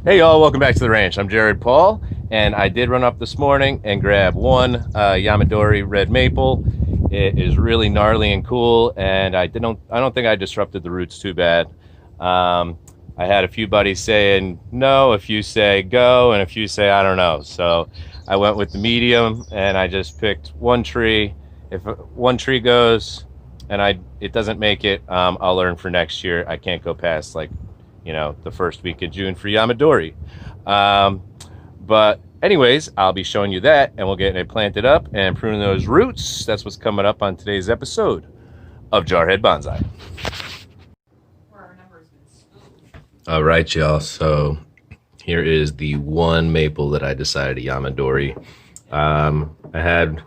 Hey y'all, welcome back to the ranch. I'm Jared Paul, and I did run up this morning and grab one Yamadori red maple. It is really gnarly and cool, and I don't think I disrupted the roots too bad. I had a few buddies saying no, a few say go, and a few say I don't know. So I went with the medium, and I just picked one tree. If one tree goes and it doesn't make it, I'll learn for next year. I can't go past like the first week of June for Yamadori. But anyways, I'll be showing you that, and we'll get it planted up and pruning those roots. That's what's coming up on today's episode of Jarhead Bonsai. All right, y'all. So here is the one maple that I decided to Yamadori. I had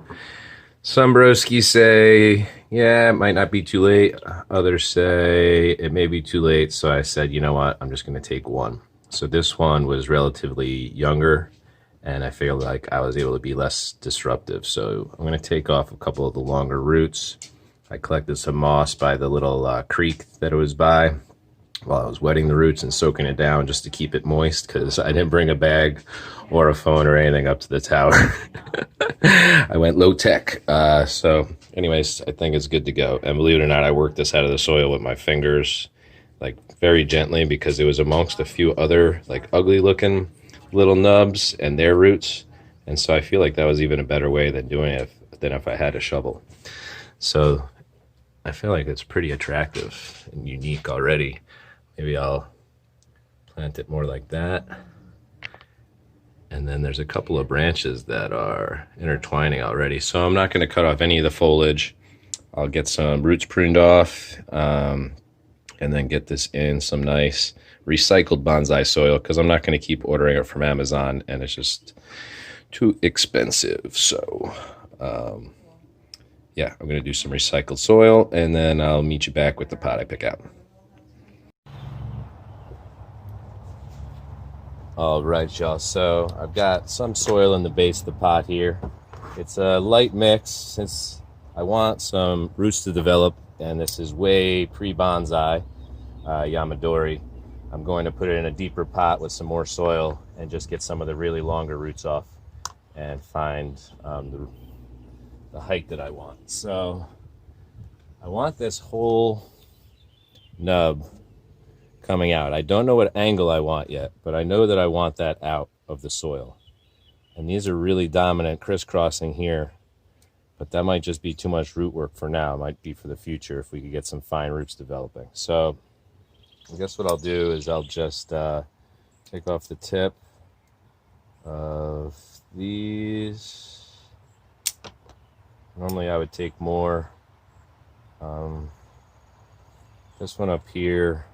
some broski say, yeah, it might not be too late. Others say it may be too late. So I said, you know what? I'm just going to take one. So this one was relatively younger, and I feel like I was able to be less disruptive. So I'm going to take off a couple of the longer roots. I collected some moss by the little creek that it was by while I was wetting the roots and soaking it down just to keep it moist because I didn't bring a bag or a phone or anything up to the tower. I went low tech. So anyways, I think it's good to go. And believe it or not, I worked this out of the soil with my fingers, like very gently, because it was amongst a few other like ugly looking little nubs and their roots. And so I feel like that was even a better way than doing it than if I had a shovel. So I feel like it's pretty attractive and unique already. Maybe I'll plant it more like that. And then there's a couple of branches that are intertwining already. So I'm not going to cut off any of the foliage. I'll get some roots pruned off and then get this in some nice recycled bonsai soil because I'm not going to keep ordering it from Amazon and it's just too expensive. So yeah, I'm going to do some recycled soil and then I'll meet you back with the pot I pick out. All right, y'all. So I've got some soil in the base of the pot here. It's a light mix since I want some roots to develop, and this is way pre-bonsai Yamadori. I'm going to put it in a deeper pot with some more soil and just get some of the really longer roots off and find the height that I want. So I want this whole nub coming out. I don't know what angle I want yet, but I know that I want that out of the soil. And these are really dominant crisscrossing here, but that might just be too much root work for now. It might be for the future if we could get some fine roots developing. So I guess what I'll do is I'll just take off the tip of these. Normally I would take more. This one up here,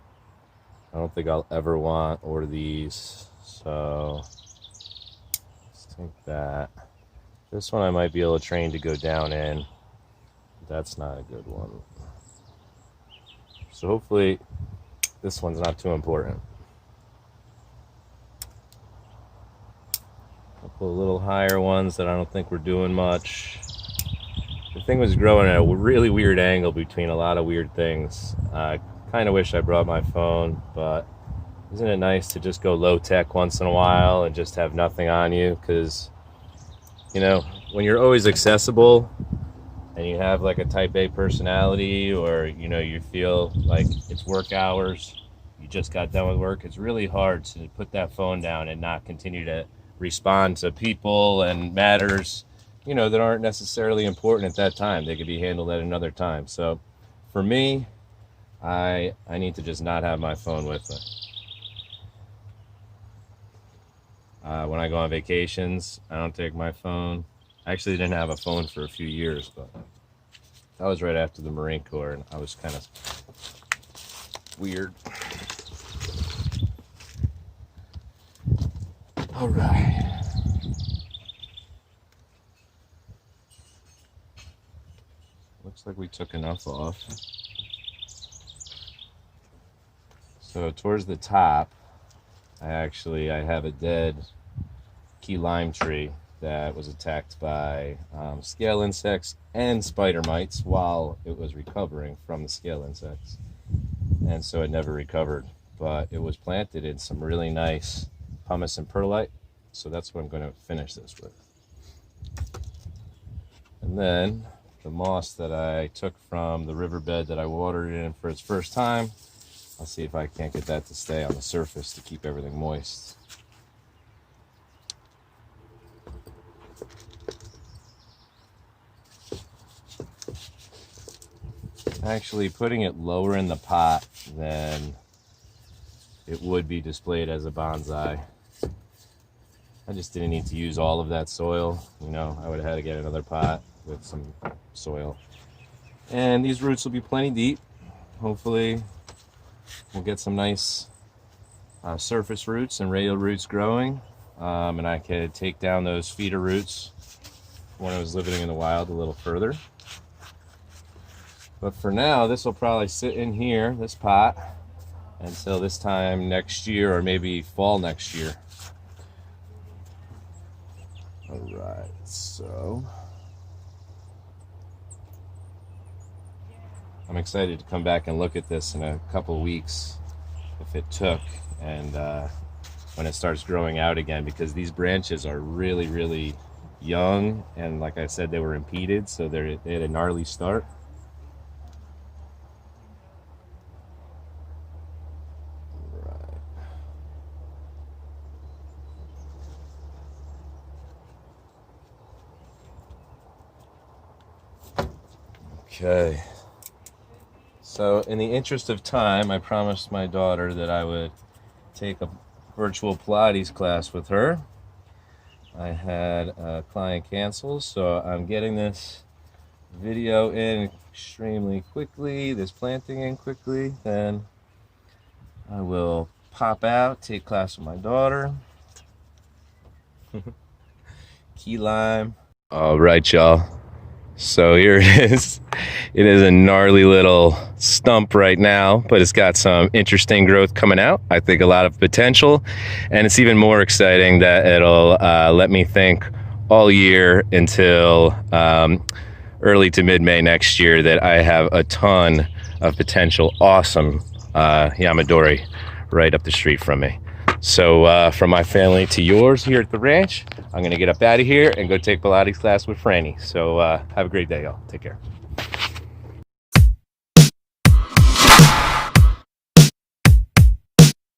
I don't think I'll ever want or these, so let's take that. This one I might be able to train to go down in. That's not a good one. So hopefully this one's not too important. A couple of little higher ones that I don't think we're doing much. The thing was growing at a really weird angle between a lot of weird things. Kind of wish I brought my phone, but isn't it nice to just go low tech once in a while and just have nothing on you? Because when you're always accessible and you have like a type A personality, or you feel like it's work hours, you just got done with work, it's really hard to put that phone down and not continue to respond to people and matters that aren't necessarily important at that time. They could be handled at another time. So for me, I need to just not have my phone with me. When I go on vacations, I don't take my phone. I actually didn't have a phone for a few years, but that was right after the Marine Corps, and I was kind of weird. All right. Looks like we took enough off. So towards the top, I have a dead key lime tree that was attacked by scale insects and spider mites while it was recovering from the scale insects. And so it never recovered, but it was planted in some really nice pumice and perlite. So that's what I'm going to finish this with. And then the moss that I took from the riverbed that I watered in for its first time, I'll see if I can't get that to stay on the surface to keep everything moist. Actually, putting it lower in the pot than it would be displayed as a bonsai. I just didn't need to use all of that soil. You know, I would have had to get another pot with some soil. And these roots will be plenty deep. Hopefully, we'll get some nice surface roots and radial roots growing. And I could take down those feeder roots when I was living in the wild a little further. But for now, this will probably sit in here, this pot, until this time next year, or maybe fall next year. All right, so I'm excited to come back and look at this in a couple weeks, if it took, and when it starts growing out again, because these branches are really, really young, and like I said, they were impeded, so they had a gnarly start. Okay, so in the interest of time, I promised my daughter that I would take a virtual Pilates class with her. I had a client cancel, so I'm getting this video in extremely quickly, this planting in quickly, then I will pop out, take class with my daughter. Key lime. All right, y'all. So here it is. It is a gnarly little stump right now, but it's got some interesting growth coming out. I think a lot of potential, and it's even more exciting that it'll let me think all year until early to mid-May next year that I have a ton of potential awesome Yamadori right up the street from me. So from my family to yours here at the ranch, I'm going to get up out of here and go take Pilates class with Franny. So have a great day, y'all. Take care.